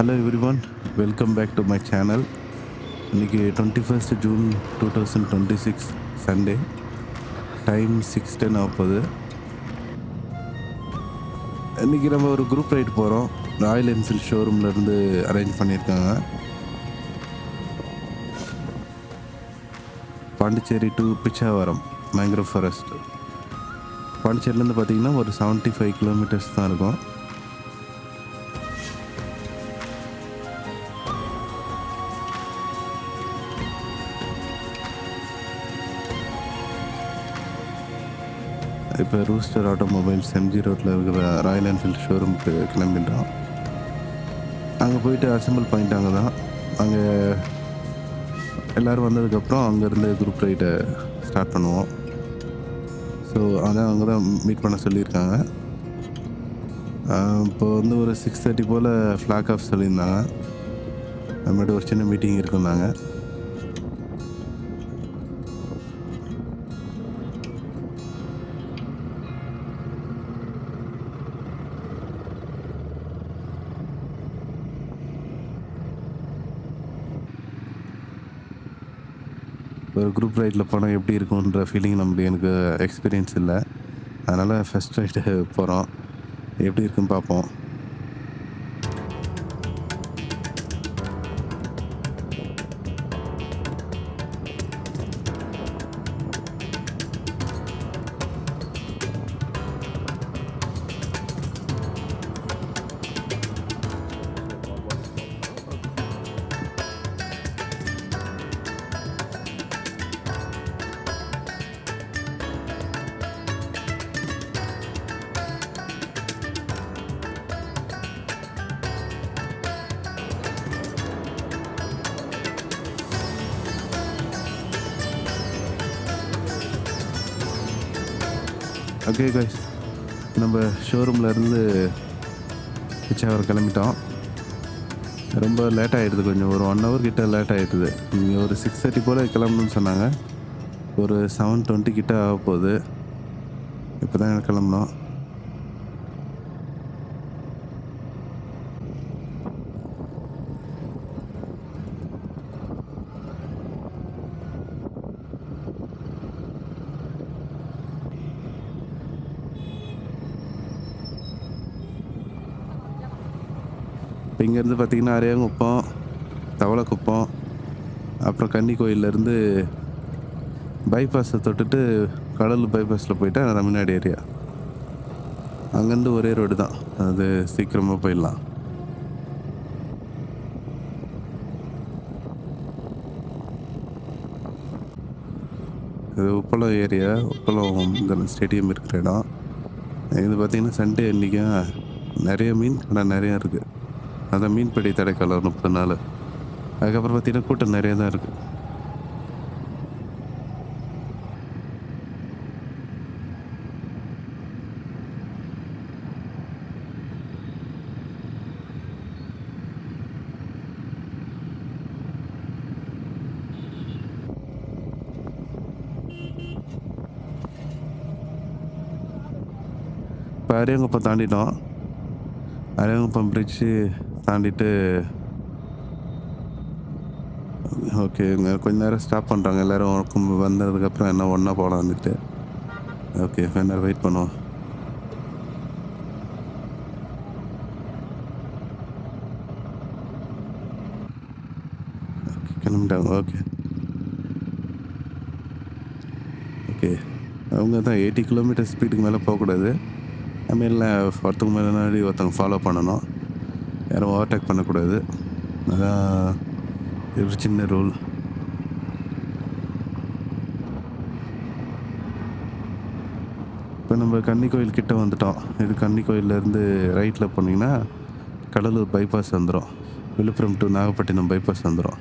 Hello everyone, welcome back to my channel. இன்னைக்கு 21st June 2026 Sunday, time 6:10 ஆகுது. இன்னைக்கு நம்ம ஒரு குரூப் ரைடு போகிறோம். ராயல் என்ஃபீல்ட் ஷோரூம்லேருந்து அரேஞ்ச் பண்ணியிருக்காங்க. Pondicherry to Pichavaram mangrove forest. பாண்டிச்சேரியிலேருந்து பார்த்தீங்கன்னா ஒரு 75 கிலோமீட்டர்ஸ் தான் இருக்கும். இப்போ ரூஸ்டர் ஆட்டோமொபைல்ஸ் எம்ஜி ரோட்டில் இருக்கிற ராயல் என்ஃபீல்ட் ஷோரூமுக்கு கிளம்பிட்டோம். அங்கே போயிட்டு அசம்பிள் பாயிண்ட் அங்கே தான். அங்கே எல்லோரும் வந்ததுக்கப்புறம் அங்கேருந்து குரூப் ரைடை ஸ்டார்ட் பண்ணுவோம். ஸோ அதான் அங்கே தான் மீட் பண்ண சொல்லியிருக்காங்க. இப்போ வந்து ஒரு 6:30 போல் ஃப்ளாக் ஆஃப் சொல்லியிருந்தாங்க. முன்னாடி ஒரு சின்ன மீட்டிங் இருக்குன்னாங்க. ஒரு குரூப் ரைடில் போனால் எப்படி இருக்குன்ற ஃபீலிங் எனக்கு எக்ஸ்பீரியன்ஸ் இல்லை. அதனால் ஃபஸ்ட் ரைடு போகிறோம், எப்படி இருக்குன்னு பார்ப்போம். ஓகே கைஸ், நம்ம ஷோரூமில் இருந்து பிச்சாவரம் கிளம்பிட்டோம். ரொம்ப லேட் ஆகிடுது, கொஞ்சம் ஒரு 1 hour கிட்ட லேட் ஆகிடுது. இங்கே ஒரு 6:30 போல் கிளம்பணும்னு சொன்னாங்க. ஒரு 7:20 கிட்ட ஆக போகுது. இப்போ தான் கிளம்புனோம். இப்போ இங்கேருந்து பார்த்திங்கன்னா அரியாங்குப்பம், தவளைக்குப்பம், அப்புறம் கன்னிக்கோயிலேருந்து பைபாஸை தொட்டுட்டு கடலூர் பைபாஸில் போயிட்டா தமிழ்நாடு ஏரியா. அங்கேருந்து ஒரே ரோடு தான், அது சீக்கிரமாக போயிடலாம். இது உப்பளம் ஏரியா, உப்பளம் இந்த ஸ்டேடியம் இருக்கிற இடம். இது பார்த்திங்கன்னா சண்டே அன்றைக்கும் நிறைய மீன் கடை நிறையா இருக்குது. அதான் மீன்பிடி தடைக்காலம் 30 நாள். அதுக்கப்புறம் பார்த்திங்கன்னா கூட்டம் நிறைய தான் இருக்குது. இப்போ அரியாங்குப்பம் தாண்டிட்டோம். அரியாங்குப்பம் பிரிட்ஜு தாண்டிட்டு ஓகே, இங்கே கொஞ்ச நேரம் ஸ்டாப் பண்ணுறாங்க. எல்லோரும் வந்ததுக்கப்புறம் என்ன ஒன்றா போகலாம் வந்துட்டு. ஓகே, கொஞ்ச நேரம் வெயிட் பண்ணுவோம். ஓகே, கிளம்பிட்டாங்க. ஓகே ஓகே, அவங்க தான் 80 கிலோமீட்டர் ஸ்பீடுக்கு மேலே போகக்கூடாது. இல்லை, ஒருத்தவங்க மேலே முன்னாடி ஒருத்தவங்க ஃபாலோ பண்ணணும், யாரும் ஓவர்டேக் பண்ணக்கூடாது. அதான் ஒரு சின்ன ரூல். இப்போ நம்ம கன்னிக்கோயில் கிட்டே வந்துட்டோம். இது கன்னிக்கோயிலேருந்து ரைட்டில் போனீங்கன்னா கடலூர் பைபாஸ் வந்துடும். விழுப்புரம் டு நாகப்பட்டினம் பைபாஸ் வந்துடும்.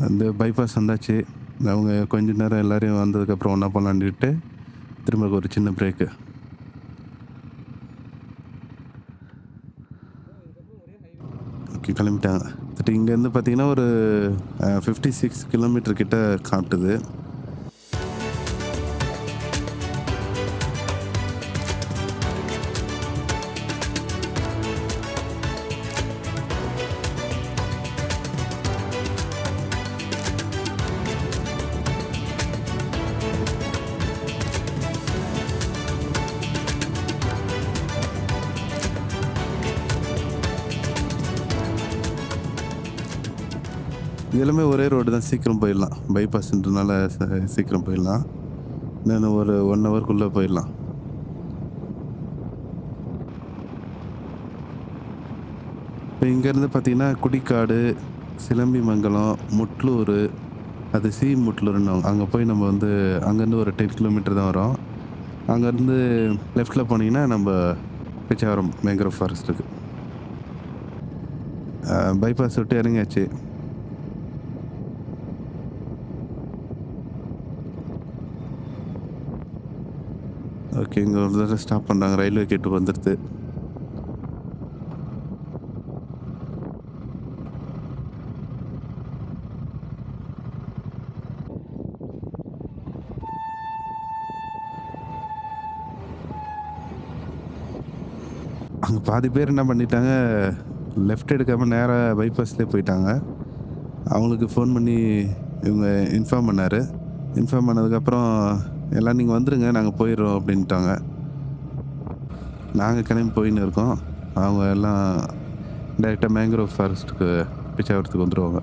அந்த பைபாஸ் வந்தாச்சு. அவங்க கொஞ்ச நேரம் எல்லோரையும் வந்ததுக்கப்புறம் ஒன்றா போகலான்ட்டு திரும்ப ஒரு சின்ன பிரேக்கு. ஓகே, கிளம்பிட்டாங்க. இங்கேருந்து பார்த்தீங்கன்னா ஒரு 56 கிலோமீட்டர் கிட்ட காட்டுது. இது எல்லாமே ஒரே ரோடு தான், சீக்கிரம் போயிடலாம். பைபாஸ்ன்றனால சீக்கிரம் போயிடலாம். இன்னும் ஒரு 1 ஹவருக்குள்ளே போயிடலாம். இப்போ இங்கேருந்து பார்த்தீங்கன்னா குடிக்காடு, சிலம்பிமங்கலம், முட்லூர், அது முட்லூர்னு அங்கே போய் நம்ம அங்கேருந்து ஒரு 10 கிலோமீட்டர் தான் வரும். அங்கேருந்து லெஃப்டில் போனீங்கன்னா நம்ம பிச்சாவரம் மேங்க்ரோவ் ஃபாரஸ்ட்டுக்கு. பைபாஸ் விட்டு இறங்கியாச்சு. ஓகே, இங்கே ஒரு தடவை ஸ்டாப் பண்ணுறாங்க. ரயில்வே கேட்டு வந்துடுது. அங்கே பாதி பேர் என்ன பண்ணிட்டாங்க, லெஃப்ட் எடுக்காமல் நேராக பைபாஸ்லேயே போயிட்டாங்க. அவங்களுக்கு ஃபோன் பண்ணி இவங்க இன்ஃபார்ம் பண்ணார். இன்ஃபார்ம் பண்ணதுக்கப்புறம் எல்லாம் நீங்கள் வந்துடுங்க, நாங்கள் போயிடுறோம் அப்படின்ட்டாங்க. நாங்கள் கிளம்பி போயின்னு இருக்கோம். அவங்க எல்லாம் டைரெக்டாக மேங்க்ரோவ் ஃபாரஸ்ட்டுக்கு பிச்சாவரத்துக்கு வந்துடுவாங்க.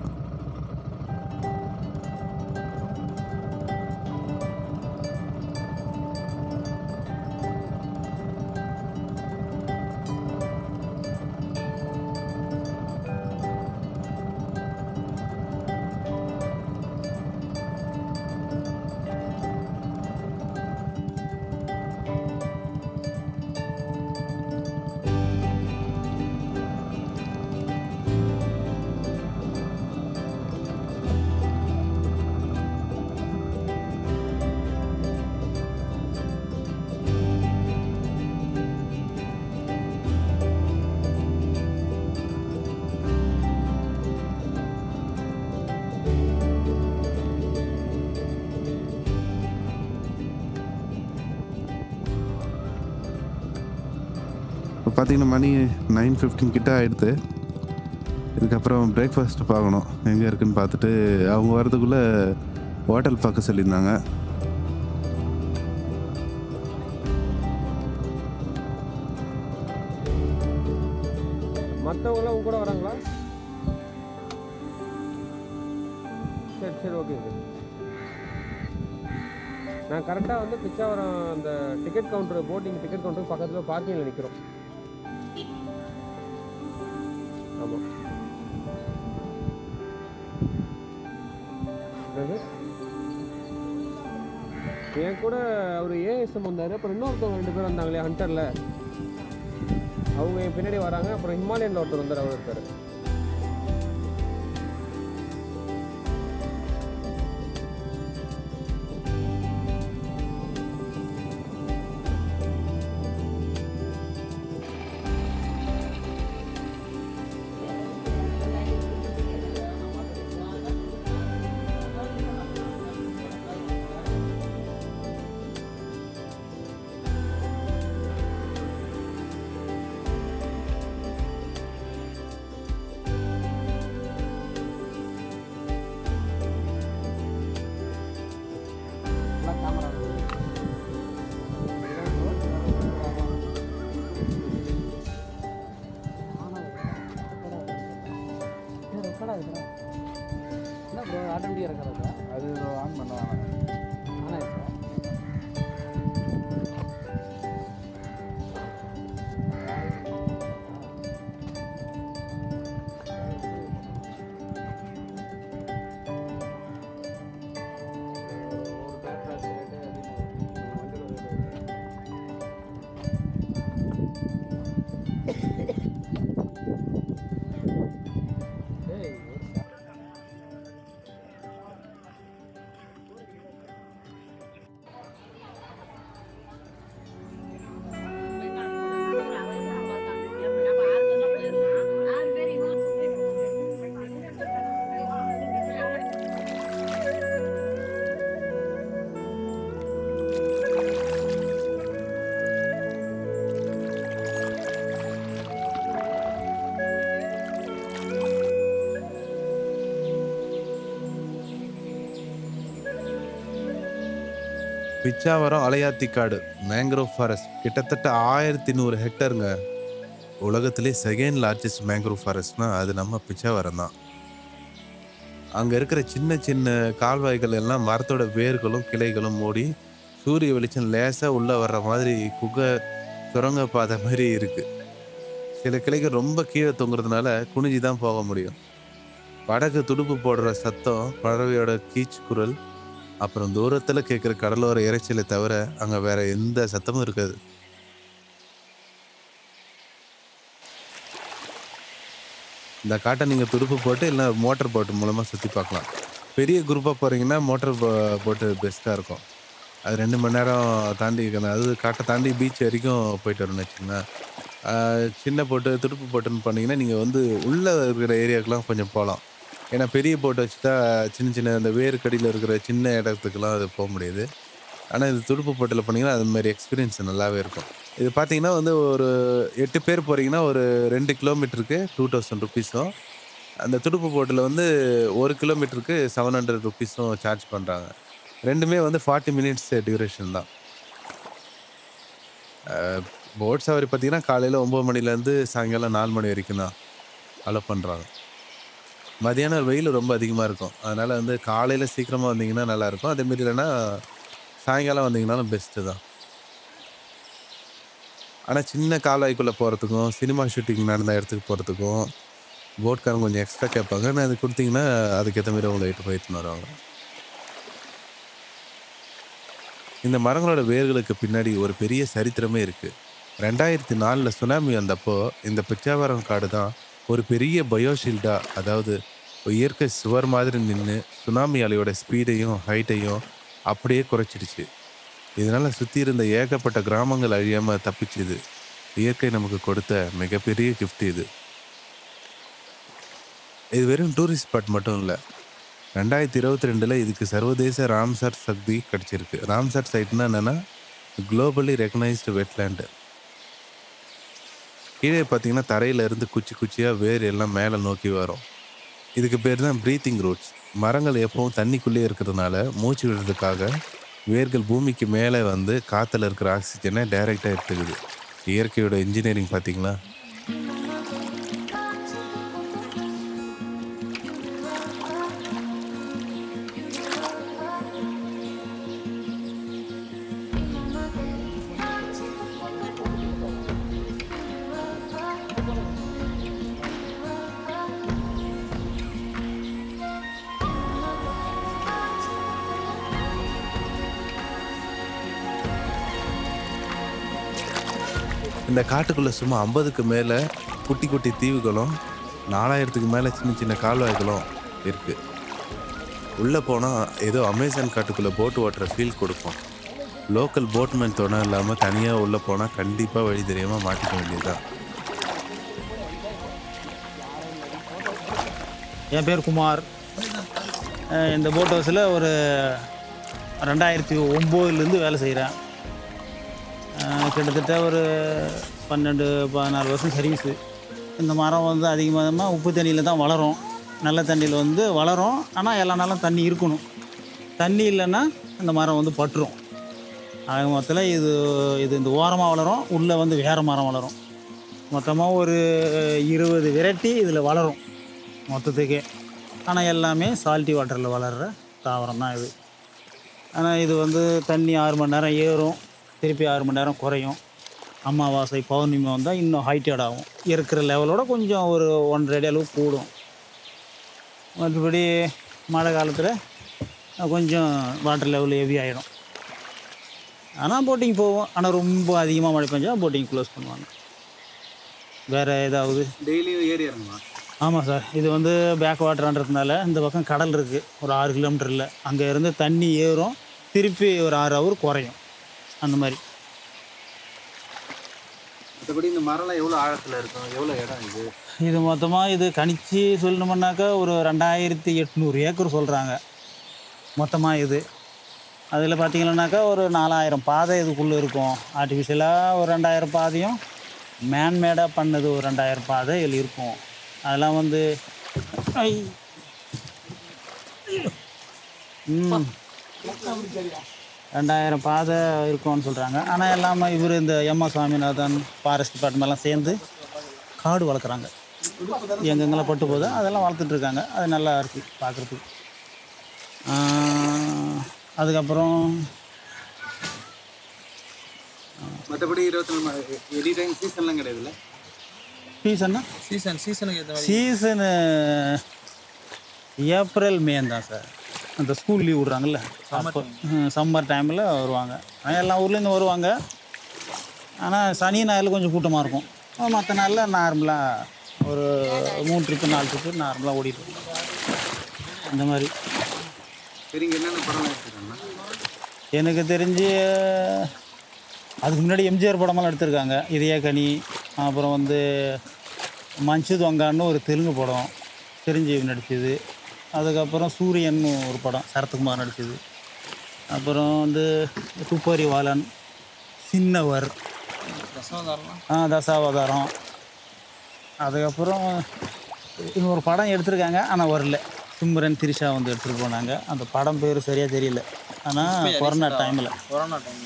இப்போ பார்த்தீங்கன்னா மணி 9:15 கிட்ட ஆகிடுது. இதுக்கப்புறம் பிரேக்ஃபாஸ்ட்டு பார்க்கணும் எங்கே இருக்குதுன்னு பார்த்துட்டு, அவங்க வரதுக்குள்ளே ஹோட்டல் பார்க்க சொல்லியிருந்தாங்க. மற்றவங்களாம் உங்க கூட வராங்களா? சரி சரி, ஓகே ஓகே. நான் கரெக்டாக பிச்சாவரம் அந்த டிக்கெட் கவுண்டர், போட்டிங் டிக்கெட் கவுண்டருக்கு பக்கத்தில் பார்க்கிங்கில் நிற்கிறோம். ஆமாம். என் கூட அவர் ஏஎஸ்எம் வந்தார். அப்புறம் இன்னொருத்தவங்க 2 பேர் வந்தாங்களே ஹண்டரில், அவங்க என் பின்னாடி வராங்க. அப்புறம் ஹிமாலயனில் ஒருத்தர் வந்தார், அவர் இருக்கார். என்ன ப்ரோ ஆட்டோமேட்டிக்காக இருக்கிறதா? அது ஆன் பண்ணுவாங்க. ஆனால் பிச்சாவரம் அலையாத்தி காடு மேங்க்ரோவ் ஃபாரஸ்ட் கிட்டத்தட்ட 1100 ஹெக்டருங்க. உலகத்திலே செகண்ட் லார்ஜஸ்ட் மேங்க்ரோவ் ஃபாரஸ்ட்னா அது நம்ம பிச்சாவரம் தான். அங்கே இருக்கிற சின்ன சின்ன கால்வாய்கள் எல்லாம் மரத்தோட வேர்களும் கிளைகளும் மூடி சூரிய வெளிச்சம் லேசாக உள்ளே வர்ற மாதிரி சுரங்க பாதை மாதிரி இருக்கு. சில கிளைகள் ரொம்ப கீழே தொங்குறதுனால குனிஞ்சு தான் போக முடியும். படகு துடுப்பு போடுற சத்தம், பறவையோட கீச் குரல், அப்புறம் தூரத்தில் கேட்குற கடலோர இறைச்சலை தவிர அங்கே வேற எந்த சத்தமும் இருக்காது. இந்த காட்டை நீங்கள் துடுப்பு போட்டு இல்லை மோட்டர் போட்டு மூலமாக சுற்றி பார்க்கலாம். பெரிய குரூப்பாக போகிறீங்கன்னா மோட்டர் போட்டு பெஸ்ட்டாக இருக்கும். அது 2 மணி நேரம் தாண்டி அது காட்டை தாண்டி பீச் வரைக்கும் போயிட்டு வரணும்னு வச்சுக்கோங்களேன். சின்ன போட்டு துடுப்பு போட்டுன்னு பண்ணிங்கன்னா நீங்கள் உள்ளே இருக்கிற ஏரியாவுக்குலாம் கொஞ்சம் போகலாம். ஏன்னா பெரிய போட்டை வச்சுட்டா சின்ன சின்ன இந்த வேர்க்கடியில் இருக்கிற சின்ன இடத்துக்குலாம் அது போக முடியாது. ஆனால் இது துடுப்பு போட்டில் பண்ணிங்கன்னா அது மாதிரி எக்ஸ்பீரியன்ஸ் நல்லாவே இருக்கும். இது பார்த்தீங்கன்னா ஒரு 8 பேர் போகிறீங்கன்னா ஒரு 2 கிலோமீட்டருக்கு 2000 ருபீஸும், அந்த துடுப்பு போட்டில் 1 கிலோமீட்டருக்கு 700 ருபீஸும் சார்ஜ் பண்ணுறாங்க. ரெண்டுமே 40 மினிட்ஸ் டியூரேஷன் தான். போட் சவாரி பார்த்தீங்கன்னா காலையில் 9 மணிலேருந்து சாயங்காலம் 4 மணி வரைக்கும் தான் அலோ பண்ணுறாங்க. மதியானம் வெயில் ரொம்ப அதிகமாக இருக்கும். அதனால் காலையில் சீக்கிரமாக வந்தீங்கன்னா நல்லாயிருக்கும். அதேமாரி இல்லைன்னா சாயங்காலம் வந்தீங்கன்னாலும் பெஸ்ட்டு தான். ஆனால் சின்ன கால்வாய்க்குள்ளே போகிறதுக்கும் சினிமா ஷூட்டிங் நடந்த இடத்துக்கு போகிறதுக்கும் போட்காரங்க கொஞ்சம் எக்ஸ்ட்ரா கேட்பாங்க. ஆனால் அது கொடுத்தீங்கன்னா அதுக்கேற்ற மாதிரி உங்களை போயிட்டு வருவாங்க. இந்த மரங்களோட வேர்களுக்கு பின்னாடி ஒரு பெரிய சரித்திரமே இருக்குது. 2004 சுனாமி வந்தப்போ இந்த பிச்சாவரம் காடு தான் ஒரு பெரிய பயோஷீல்டாக, அதாவது இயற்கை சுவர் மாதிரி நின்று சுனாமி அலையோட ஸ்பீடையும் ஹைட்டையும் அப்படியே குறைச்சிடுச்சு. இதனால் சுற்றி இருந்த ஏகப்பட்ட கிராமங்கள் அழியாமல் தப்பிச்சுது. இயற்கை நமக்கு கொடுத்த மிகப்பெரிய கிஃப்ட் இது. இது வெறும் டூரிஸ்ட் ஸ்பாட் மட்டும் இல்லை. 2022 இதுக்கு சர்வதேச ராம்சார் சக்தி கிடச்சிருக்கு. ராம்சார் சைட்னா என்னென்னா குளோபலி ரெகனைஸ்டு வெட்லேண்டு. கீழே பார்த்தீங்கன்னா தரையிலேருந்து குச்சி குச்சியாக வேர் எல்லாம் மேலே நோக்கி வரும். இதுக்கு பேர் தான் ப்ரீத்திங் ரூட்ஸ். மரங்கள் எப்பவும் தண்ணிக்குள்ளே இருக்கிறதுனால மூச்சு விடுறதுக்காக வேர்கள் பூமிக்கு மேலே காற்றுல இருக்கிற ஆக்சிஜனை டைரெக்டாக எடுத்துக்குது. இயற்கையோட இன்ஜினியரிங் பார்த்தீங்களா? இந்த காட்டுக்குள்ளே சும்மா 50க்கு மேலே குட்டி குட்டி தீவுகளும் 4000க்கு மேலே சின்ன சின்ன கால்வாய்களும் இருக்குது. உள்ளே போனால் ஏதோ அமேசான் காட்டுக்குள்ளே போட்டு ஓட்டுற ஃபீல் கொடுக்கும். லோக்கல் போட்மேன் துணை இல்லாமல் தனியாக உள்ளே போனால் கண்டிப்பாக வழி தெரியாமல் மாட்டிக்க வேண்டியதுதான். என் பேர் குமார். இந்த போட் ஹவுஸில் ஒரு 2009 வேலை செய்கிறேன். கிட்டத்தட்ட ஒரு 12-14 வருஷம் சர்வீஸு. இந்த மரம் அதிகமாக உப்பு தண்ணியில் தான் வளரும். நல்ல தண்ணியில் வளரும். ஆனால் எல்லா நாளும் தண்ணி இருக்கணும். தண்ணி இல்லைன்னா இந்த மரம் பட்டுரும். ஆக மொத்தத்தில் இது இந்த ஓரமாக வளரும், உள்ளே வேறு மரம் வளரும். மொத்தமாக ஒரு 20 வெரைட்டி இதில் வளரும் மொத்தத்துக்கே. ஆனால் எல்லாமே சால்ட்டி வாட்டரில் வளர்கிற தாவரம் தான் இது. ஆனால் இது தண்ணி 6 மணி நேரம் ஏறும், திருப்பி 6 மணி நேரம் குறையும். அமாவாசை பௌர்ணமி வந்தால் இன்னும் ஹைட்டட் ஆகும். இருக்கிற லெவலோட கொஞ்சம் ஒரு 1.5 அடி அளவு கூடும். மற்றபடி மழை காலத்தில் கொஞ்சம் வாட்டர் லெவல் ஹெவி ஆகிடும். ஆனால் போட்டிங் போவோம். ஆனால் ரொம்ப அதிகமாக மழை பெஞ்சால் போட்டிங் க்ளோஸ் பண்ணுவாங்க. வேறு ஏதாவது டெய்லியும் ஏறி இறங்குமா? ஆமாம் சார். இது பேக் வாட்டர்ன்றதுனால இந்த பக்கம் கடல் இருக்குது ஒரு 6 கிலோமீட்டரில். அங்கே இருந்து தண்ணி ஏறும், திருப்பி ஒரு 6 ஹவர் குறையும். அந்த மாதிரி. மற்றபடி இந்த மரம்லாம் எவ்வளோ ஆழத்தில் இருக்கும்? எவ்வளோ இடம் இது? இது மொத்தமாக கணிச்சு சொல்லணுமுன்னாக்கா ஒரு 2800 ஏக்கர் சொல்கிறாங்க மொத்தமாக இது. அதில் பார்த்தீங்கன்னாக்கா ஒரு 4000 பாதை இதுக்குள்ளே இருக்கும். ஆர்டிஃபிஷியலாக ஒரு 2000 பாதையும், மேன்மேடாக பண்ணது ஒரு 2000 பாதை இதில் இருக்கும். அதெல்லாம் 2000 பாதை இருக்கும்னு சொல்கிறாங்க. ஆனால் எல்லாமே இவர் இந்த எம்மா சுவாமிநாதன் ஃபாரஸ்ட் டிபார்ட்மெண்ட்லாம் சேர்ந்து காடு வளர்க்குறாங்க. எங்கெங்கெல்லாம் பட்டு போதோ அதெல்லாம் வளர்த்துட்ருக்காங்க. அது நல்லா இருக்குது பார்க்குறதுக்கு. அதுக்கப்புறம் மற்றபடி 24 எனி டைம் சீசன்லாம் கிடையாதுல்ல? சீசன்னா சீசனுக்கு ஏற்ற மாதிரி சீசனு ஏப்ரல் மே தான் சார். அந்த ஸ்கூல் லீவ் விட்றாங்கல்ல, அப்போ சம்மர் டைமில் வருவாங்க. ஆனால் எல்லா ஊர்லேருந்து வருவாங்க. ஆனால் சனி ஞாயிறு கொஞ்சம் கூட்டமாக இருக்கும். மற்ற நாளில் நார்மலாக ஒரு 3 ட்ரிப்பு 4 ட்ரிப்பு நார்மலாக ஓடிட்டு இருக்கும். அந்த மாதிரி சரிங்க. என்னென்ன படம்லாம் எடுத்துருக்காங்கண்ணா? எனக்கு தெரிஞ்சு அதுக்கு முன்னாடி எம்ஜிஆர் படமெல்லாம் எடுத்திருக்காங்க. இதய கனி, அப்புறம் வந்து மஞ்சு தொங்கான்னு ஒரு தெலுங்கு படம் சிரஞ்சீவி நடிச்சது. அதுக்கப்புறம் சூரியன் ஒரு படம் சரத்குமார் நடிச்சது. அப்புறம் வந்து துப்பாரி வாலன், சின்னவர், தசாவதாரம். அதுக்கப்புறம் இன்னொரு படம் எடுத்திருக்காங்க ஆனால் வரல. சிம்ரன் திரிஷா வந்து எடுத்துகிட்டு போனாங்க. அந்த படம் பேர் சரியாக தெரியல. ஆனால் கொரோனா டைமில் கொரோனா டைம்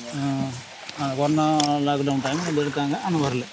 கொரோனா லாக்டவுன் டைமில் வந்து எடுத்தாங்க ஆனால் வரல.